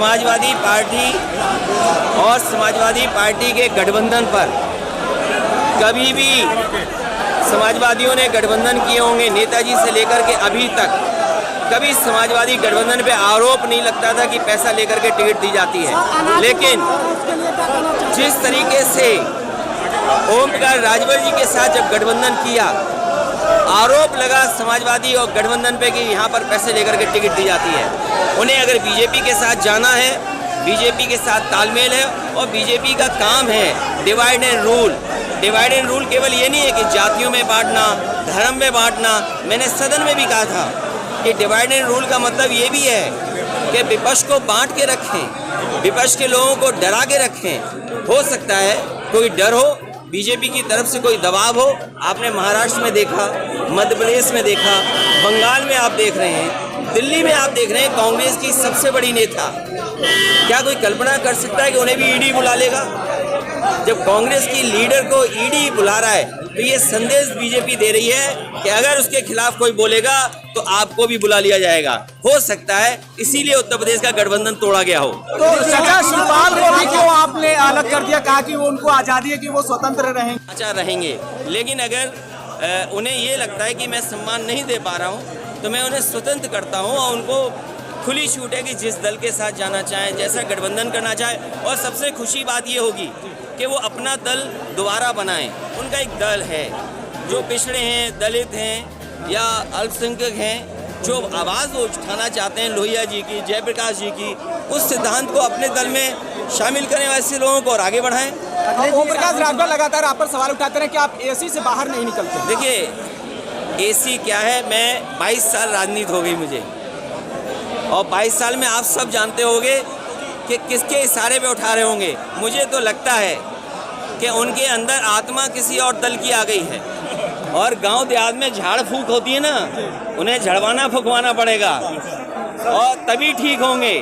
Samajwadi party और Samajwadi party के गठबंधन पर कभी भी समाजवादियों ने गठबंधन किए होंगे, नेताजी से लेकर के अभी तक कभी समाजवादी गठबंधन पे आरोप नहीं लगता था कि पैसा लेकर के टिकट दी जाती है। लेकिन जिस तरीके से ओम प्रकाश राजभर जी के साथ जब गठबंधन किया, आरोप लगा समाजवादी और गठबंधन पे कि यहाँ पर पैसे लेकर के टिकट दी जाती है। उन्हें अगर बीजेपी के साथ जाना है, बीजेपी के साथ तालमेल है और बीजेपी का काम है divide and rule. Divide and rule केवल ये नहीं है कि जातियों में बांटना, धर्म में बांटना। मैंने सदन में भी कहा था कि डिवाइड एंड रूल का मतलब ये भी है कि विपक्ष को बांट के रखें, विपक्ष के लोगों को डरा के रखें। हो सकता है कोई डर हो, बीजेपी की तरफ से कोई दबाव हो। आपने महाराष्ट्र में देखा, मध्य प्रदेश में देखा, बंगाल में आप देख रहे हैं, दिल्ली में आप देख रहे हैं। कांग्रेस की सबसे बड़ी नेता, क्या कोई कल्पना कर सकता है कि उन्हें भी ईडी बुला लेगा? जब कांग्रेस की लीडर को ईडी बुला रहा है तो ये संदेश बीजेपी दे रही है कि अगर उसके खिलाफ कोई बोलेगा तो आपको भी बुला लिया जाएगा। हो सकता है इसीलिए उत्तर प्रदेश का गठबंधन तोड़ा गया हो। तो सजा शिवपाल को भी क्यों आपने अलग कर दिया? कहा कि वो उनको आजादी है कि वो स्वतंत्र रहेंगे। अच्छा रहेंगे, लेकिन अगर उन्हें ये लगता है कि मैं सम्मान नहीं दे पा रहा हूँ तो मैं उन्हें स्वतंत्र करता हूँ और उनको खुली छूट है कि जिस दल के साथ जाना चाहें, जैसा गठबंधन करना चाहें। और सबसे खुशी बात ये होगी कि वो अपना दल दोबारा बनाएं। उनका एक दल है, जो पिछड़े हैं, दलित हैं या अल्पसंख्यक हैं, जो आवाज़ वो उठाना चाहते हैं लोहिया जी की, जयप्रकाश जी की, उस सिद्धांत को अपने दल में शामिल करने वाले लोगों को और आगे बढ़ाएं। ओम प्रकाश राजभर लगातार आप पर सवाल उठाते रहे कि आप एसी से बाहर नहीं निकलते। देखिए, एसी क्या है, मैं 22 साल राजनीति हो गई मुझे, और 22 साल में आप सब जानते होंगे कि किसके इशारे पे उठा रहे होंगे। मुझे तो लगता है कि उनके अंदर आत्मा किसी और दल की आ गई है। और गांव देहात में झाड़ फूक होती है ना, उन्हें झड़वाना फुकवाना पड़ेगा और तभी ठीक होंगे,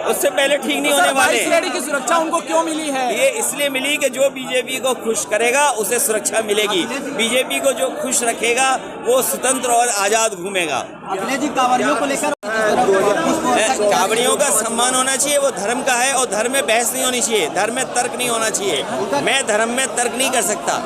उससे पहले ठीक नहीं होने वाले। श्रेणी की सुरक्षा उनको क्यों मिली है? ये इसलिए मिली कि जो बीजेपी को खुश करेगा उसे सुरक्षा मिलेगी। बीजेपी को जो खुश रखेगा वो स्वतंत्र और आजाद घूमेगा। अखिलेश जी, कांवड़ियों को लेकर कांवड़ियों का सम्मान होना चाहिए, वो धर्म का है और धर्म में बहस नहीं होनी चाहिए, धर्म में तर्क नहीं होना चाहिए। मैं धर्म में तर्क नहीं कर सकता,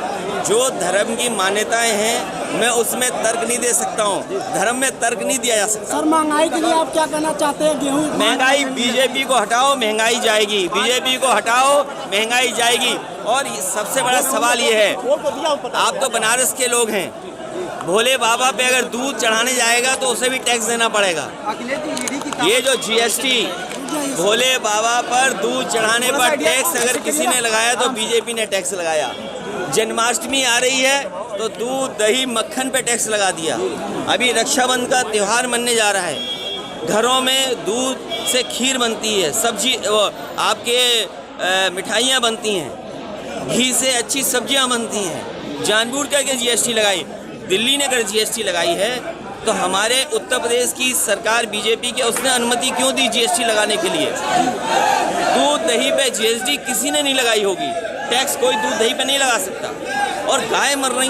जो धर्म की मान्यताएं हैं मैं उसमें तर्क नहीं दे सकता हूँ, धर्म में तर्क नहीं दिया जा सकता। सर, महंगाई के लिए आप क्या कहना चाहते हैं? गेहूँ महंगाई, बीजेपी को हटाओ महंगाई जाएगी, बीजेपी को हटाओ महंगाई जाएगी। और सबसे बड़ा सवाल ये है, आप तो बनारस के लोग हैं, भोले बाबा पे अगर दूध चढ़ाने जाएगा तो उसे भी टैक्स देना पड़ेगा। ये जो जीएसटी भोले बाबा पर दूध चढ़ाने पर टैक्स अगर किसी ने लगाया तो बीजेपी ने टैक्स लगाया। जन्माष्टमी आ रही है तो दूध, दही, मक्खन पे टैक्स लगा दिया। अभी रक्षाबंधन का त्यौहार मनने जा रहा है, घरों में दूध से खीर बनती है, सब्जी आपके मिठाइयाँ बनती हैं, घी से अच्छी सब्जियाँ बनती हैं। जानबूझ करके जीएसटी लगाई। दिल्ली ने अगर जीएसटी लगाई है तो हमारे उत्तर प्रदेश की सरकार बीजेपी की, उसने अनुमति क्यों दी जीएसटी लगाने के लिए? दूध दही पे जीएसटी किसी ने नहीं लगाई होगी, टैक्स कोई दूध दही पे नहीं लगा सकता। और गाय मर रही,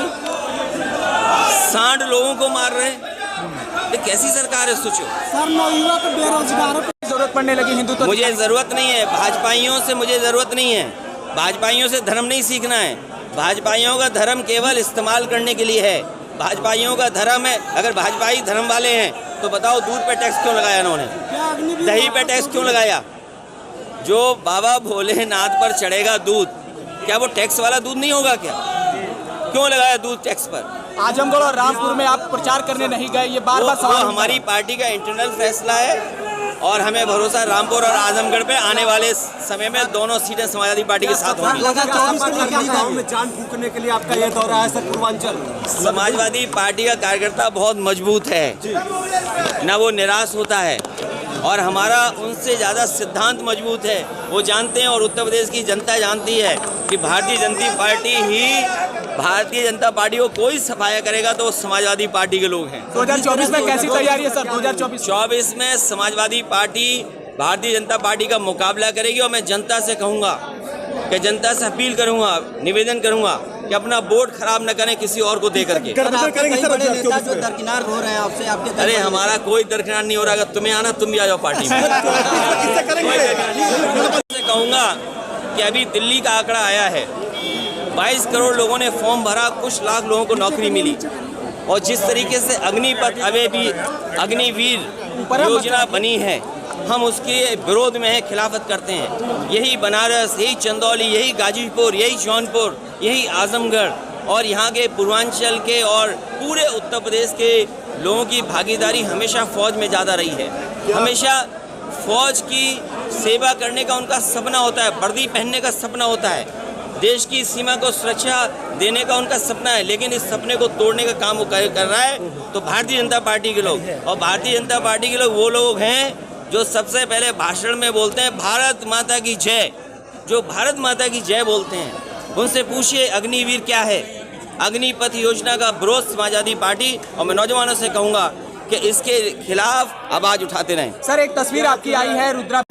सांड लोगों को मार रहे, ये कैसी सरकार है? सोचो सर, नौयुवक बेरोजगारों को जरूरत पड़ने लगी हिंदुत्व। मुझे ज़रूरत नहीं है भाजपाइयों से, मुझे ज़रूरत नहीं है भाजपाइयों से धर्म नहीं सीखना है। भाजपाइयों का धर्म केवल इस्तेमाल करने के लिए है। भाजपाइयों का धर्म है, अगर भाजपाई धर्म वाले हैं तो बताओ दूध पे टैक्स क्यों लगाया उन्होंने, दही पे टैक्स क्यों लगाया? जो बाबा भोलेनाथ पर चढ़ेगा दूध, क्या वो टैक्स वाला दूध नहीं होगा क्या? क्यों लगाया दूध टैक्स पर? आजमगढ़ और रामपुर में आप प्रचार करने नहीं गए, ये बार बार सवाल। हमारी पार्टी का इंटरनल फैसला है और हमें भरोसा रामपुर और आजमगढ़ पे आने वाले समय में दोनों सीटें समाजवादी पार्टी के साथ होंगी। गाँव में जान फूकने के लिए आपका ये दौरा है सर पूर्वांचल? समाजवादी पार्टी का कार्यकर्ता बहुत मजबूत है, ना वो निराश होता है, और हमारा उनसे ज़्यादा सिद्धांत मजबूत है। वो जानते हैं और उत्तर प्रदेश की जनता जानती है कि भारतीय जनता पार्टी को कोई सफाया करेगा तो समाजवादी पार्टी के लोग हैं। 2024 में कैसी तैयारी है सर? 2024 में समाजवादी पार्टी भारतीय जनता पार्टी का मुकाबला करेगी और मैं जनता से कहूँगा कि जनता से अपील करूँगा, निवेदन करूँगा कि अपना वोट खराब न करें किसी और को दे करके। बड़े नेता जो दरकिनार हो रहे हैं आपसे, आपके अरे हमारा कोई दरकिनार नहीं हो रहा, अगर तुम्हें आना तुम भी आ जाओ पार्टी में। मैं कहूँगा कि अभी दिल्ली का आंकड़ा आया है, 22 करोड़ लोगों ने फॉर्म भरा, कुछ लाख लोगों को नौकरी मिली, और जिस तरीके से अग्निपथ अग्निवीर योजना बनी है, हम उसके विरोध में है, खिलाफत करते हैं। यही बनारस, यही चंदौली, यही गाजीपुर, यही जौनपुर, यही आजमगढ़ और यहाँ के पूर्वांचल के और पूरे उत्तर प्रदेश के लोगों की भागीदारी हमेशा फौज में ज़्यादा रही है। हमेशा फौज की सेवा करने का उनका सपना होता है, वर्दी पहनने का सपना होता है, देश की सीमा को सुरक्षा देने का उनका सपना है, लेकिन इस सपने को तोड़ने का काम वो कर रहा है तो भारतीय जनता पार्टी के लोग। और भारतीय जनता पार्टी के लोग वो लोग हैं जो सबसे पहले भाषण में बोलते हैं भारत माता की जय, जो भारत माता की जय बोलते हैं उनसे पूछिए अग्निवीर क्या है। अग्निपथ योजना का विरोध समाजवादी पार्टी और मैं नौजवानों से कहूँगा कि इसके खिलाफ आवाज़ उठाते रहें। सर, एक तस्वीर आपकी आई है रुद्रा